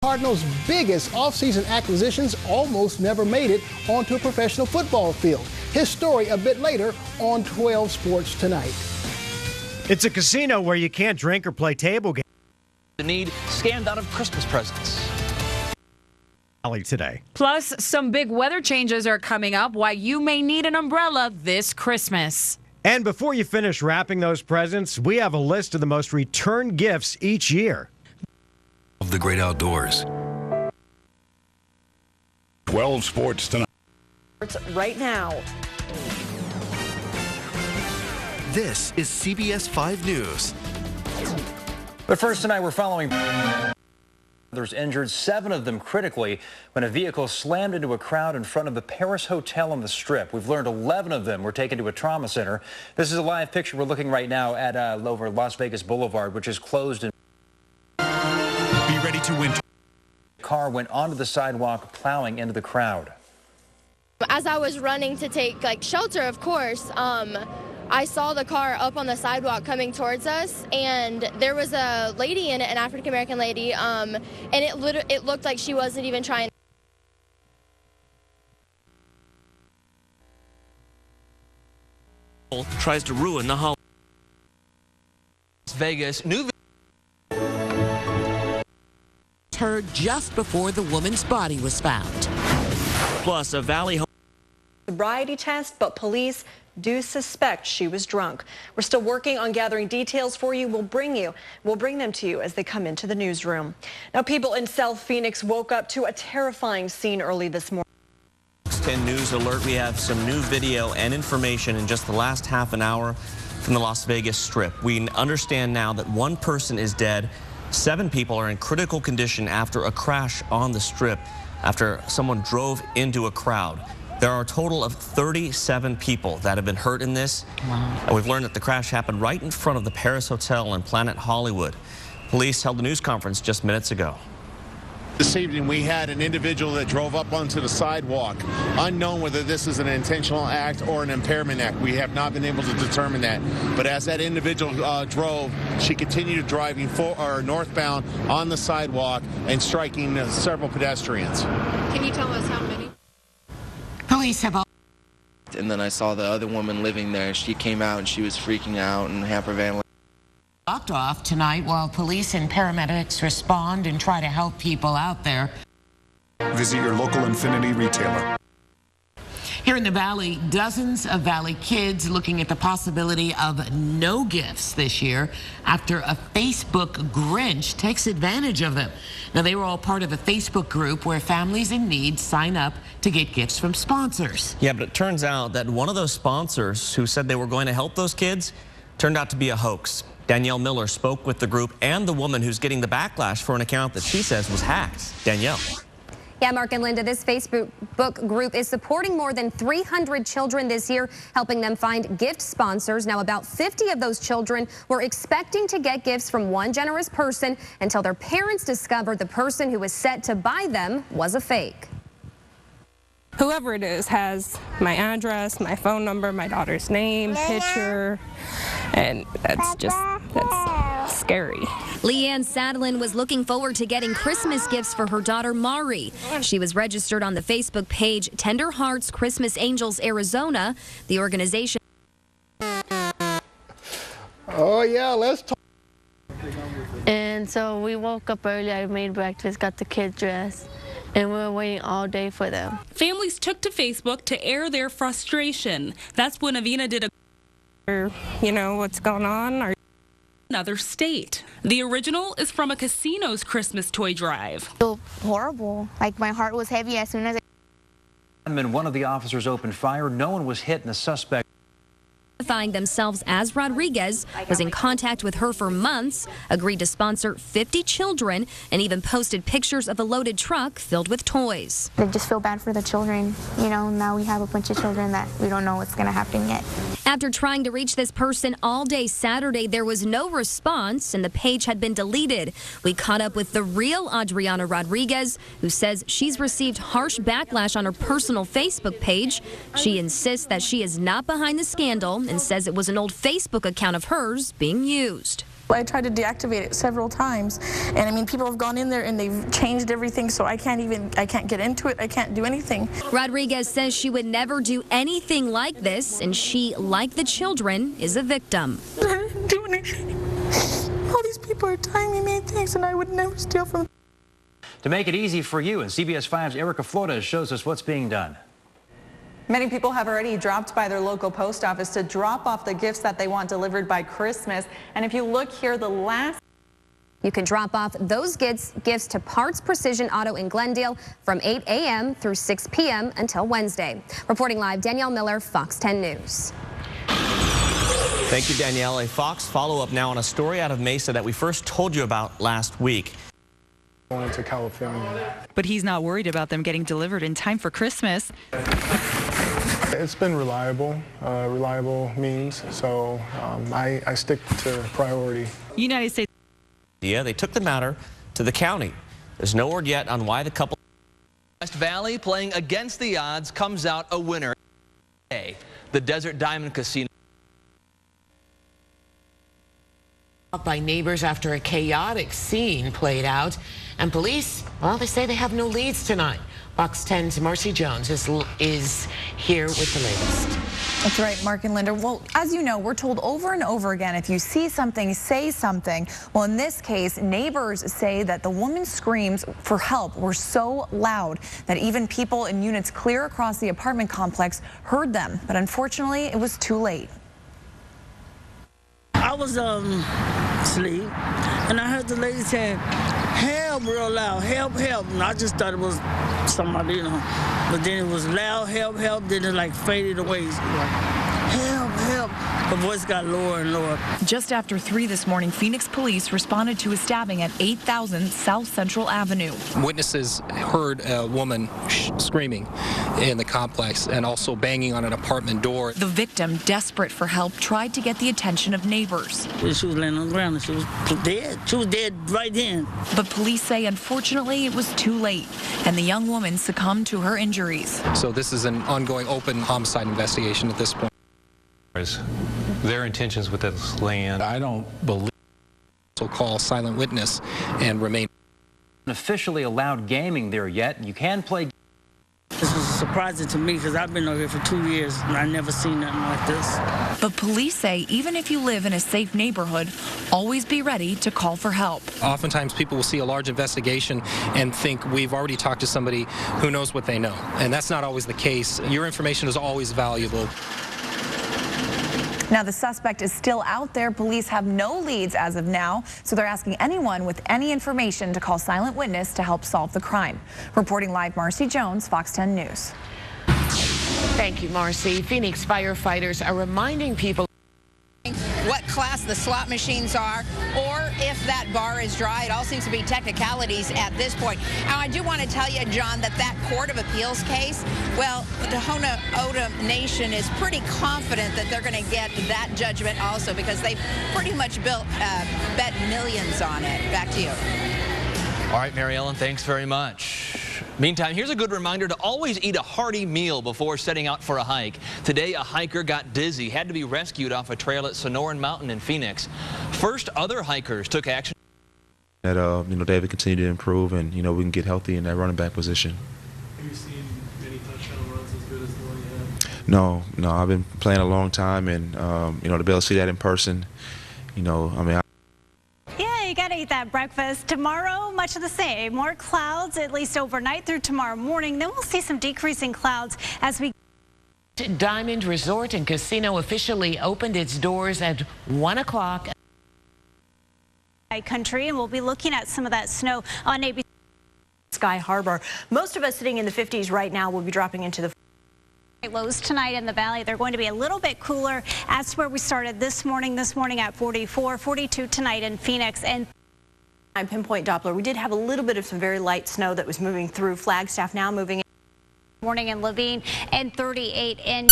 Cardinals' biggest offseason acquisitions almost never made it onto a professional football field. His story a bit later on 12 Sports Tonight. It's a casino where you can't drink or play table games. The need scammed out of Christmas presents. Today. Plus, some big weather changes are coming up, why you may need an umbrella this Christmas. And before you finish wrapping those presents, we have a list of the most returned gifts each year. Of the great outdoors. 12 Sports Tonight. Right now. This is CBS 5 News. But first tonight, we're following others injured, 7 of them critically, when a vehicle slammed into a crowd in front of the Paris Hotel on the Strip. We've learned 11 of them were taken to a trauma center. This is a live picture we're looking right now at over Las Vegas Boulevard, which is closed. Be ready to win. The car went onto the sidewalk, plowing into the crowd. As I was running to take shelter, of course, I saw the car up on the sidewalk coming towards us, and there was a lady in it, an African-American lady, and it looked like she wasn't even trying. Tries to ruin the holiday. Las Vegas, new. Heard just before the woman's body was found. Plus, a Valley home sobriety test, but police do suspect she was drunk. We're still working on gathering details for you. We'll bring them to you as they come into the newsroom. Now, people in South Phoenix woke up to a terrifying scene early this morning. 10 News Alert. We have some new video and information in just the last half an hour from the Las Vegas Strip. We understand now that 1 person is dead. 7 people are in critical condition after a crash on the Strip after someone drove into a crowd. There are a total of 37 people that have been hurt in this. Wow. And we've learned that the crash happened right in front of the Paris Hotel in Planet Hollywood. Police held a news conference just minutes ago. This evening, we had an individual that drove up onto the sidewalk. Unknown whether this is an intentional act or an impairment act. We have not been able to determine that. But as that individual drove, she continued driving northbound on the sidewalk and striking several pedestrians. Can you tell us how many? Police have all. And then I saw the other woman living there. She came out and she was freaking out and hamper van. Locked off tonight while police and paramedics respond and try to help people out there. Visit your local Infinity retailer. Here in the Valley, dozens of Valley kids looking at the possibility of no gifts this year after a Facebook Grinch takes advantage of them. Now, they were all part of a Facebook group where families in need sign up to get gifts from sponsors. Yeah, but it turns out that one of those sponsors who said they were going to help those kids turned out to be a hoax. Danielle Miller spoke with the group and the woman who's getting the backlash for an account that she says was hacked. Danielle. Yeah, Mark and Linda, this Facebook group is supporting more than 300 children this year, helping them find gift sponsors. Now, about 50 of those children were expecting to get gifts from one generous person until their parents discovered the person who was set to buy them was a fake. Whoever it is has my address, my phone number, my daughter's name, picture, and that's scary. Leanne Sadlin was looking forward to getting Christmas gifts for her daughter Mari. She was registered on the Facebook page Tender Hearts Christmas Angels Arizona. The organization. Oh yeah, let's talk. And so we woke up early, I made breakfast, got the kids dressed, and we were waiting all day for them. Families took to Facebook to air their frustration. That's when Avina did what's going on, or another state. The original is from a casino's Christmas toy drive. It felt horrible. My heart was heavy as soon as One of the officers opened fire. No one was hit, and the suspect identifying themselves as Rodriguez was in contact with her for months, agreed to sponsor 50 children, and even posted pictures of a loaded truck filled with toys. I just feel bad for the children. Now we have a bunch of children that we don't know what's going to happen yet. After trying to reach this person all day Saturday, there was no response and the page had been deleted. We caught up with the real Adriana Rodriguez, who says she's received harsh backlash on her personal Facebook page. She insists that she is not behind the scandal and says it was an old Facebook account of hers being used. I tried to deactivate it several times, and I mean, people have gone in there and they've changed everything, so I can't get into it, I can't do anything. Rodriguez says she would never do anything like this, and she, like the children, is a victim. I didn't do anything. All these people are telling me mean things, and I would never steal from them. To make it easy for you, and CBS 5's Erica Flores shows us what's being done. Many people have already dropped by their local post office to drop off the gifts that they want delivered by Christmas. And if you look here, you can drop off those gifts to Parts Precision Auto in Glendale from 8 a.m. through 6 p.m. until Wednesday. Reporting live, Danielle Miller, Fox 10 News. Thank you, Danielle. A Fox follow-up now on a story out of Mesa that we first told you about last week. Going to California. But he's not worried about them getting delivered in time for Christmas. It's been reliable means, so I stick to priority. United States. Yeah, they took the matter to the county. There's no word yet on why the couple. West Valley playing against the odds comes out a winner. The Desert Diamond Casino. By neighbors after a chaotic scene played out, and police, well, they say they have no leads tonight. Fox 10's Marcy Jones is here with the latest. That's right, Mark and Linda. Well, as you know, we're told over and over again, if you see something, say something. Well, in this case, neighbors say that the woman's screams for help were so loud that even people in units clear across the apartment complex heard them. But unfortunately, it was too late. I was asleep, and I heard the lady saying, "Help!" real loud, "Help, help!" And I just thought it was somebody, you know. But then it was loud, "Help, help!" Then it like faded away. Like, "Help, help!" The voice got lower and lower. Just after 3 this morning, Phoenix police responded to a stabbing at 8000 South Central Avenue. Witnesses heard a woman screaming in the complex and also banging on an apartment door. The victim, desperate for help, tried to get the attention of neighbors. She was laying on the ground and she was dead. She was dead right then. But police say, unfortunately, it was too late, and the young woman succumbed to her injuries. So this is an ongoing open homicide investigation at this point. Their intentions with this land, I don't believe. So call silent witness and remain. Officially allowed gaming there yet. You can play. This was surprising to me because I've been over here for 2 years and I never seen nothing like this. But police say even if you live in a safe neighborhood, always be ready to call for help. Oftentimes people will see a large investigation and think we've already talked to somebody who knows what they know. And that's not always the case. Your information is always valuable. Now, the suspect is still out there. Police have no leads as of now, so they're asking anyone with any information to call silent witness to help solve the crime. Reporting live, Marcy Jones, Fox 10 News. Thank you, Marcy. Phoenix firefighters are reminding people what class the slot machines are, or if that bar is dry. It all seems to be technicalities at this point. Now, I do want to tell you, John, that Court of Appeals case, well, the Tohono O'odham Nation is pretty confident that they're going to get that judgment also because they've pretty much bet millions on it. Back to you. All right, Mary Ellen, thanks very much. Meantime, here's a good reminder to always eat a hearty meal before setting out for a hike. Today, a hiker got dizzy, had to be rescued off a trail at Sonoran Mountain in Phoenix. First, other hikers took action. That David continue to improve, and we can get healthy in that running back position. Have you seen many touchdown runs as good as the one you had? No, I've been playing a long time, and to be able to see that in person, You got to eat that breakfast. Tomorrow, much of the same. More clouds, at least overnight through tomorrow morning. Then we'll see some decreasing clouds as we... Diamond Resort and Casino officially opened its doors at 1 o'clock. Country, and we'll be looking at some of that snow on ABC. Sky Harbor. Most of us sitting in the 50s right now will be dropping into the lows tonight in the valley. They're going to be a little bit cooler as to where we started this morning at 44, 42 tonight in Phoenix. And pinpoint Doppler, we did have a little bit of some very light snow that was moving through Flagstaff, now moving in. Morning in Levine and 38 in